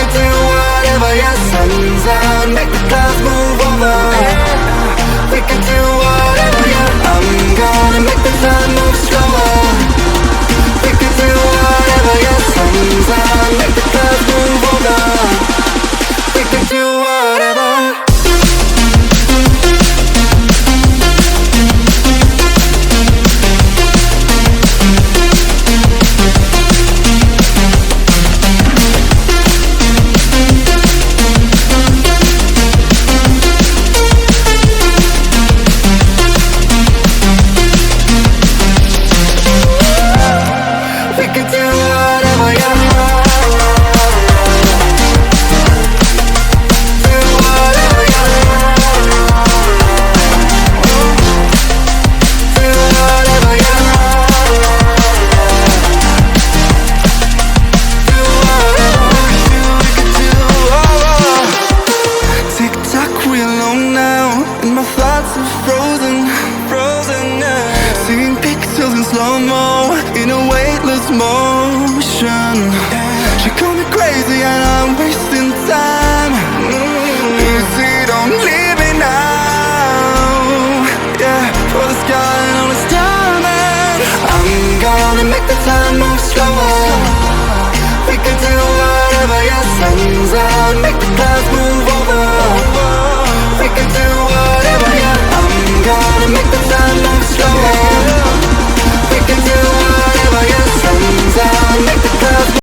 can do whatever, yeah, sun's out, make the clouds move over. We can do whatever, yeah, I'm gonna make the time move slower. We can do whatever, yeah, sun's out, make the clouds move over. We can do whatever. Motion. She called me crazy and I'm wasting time.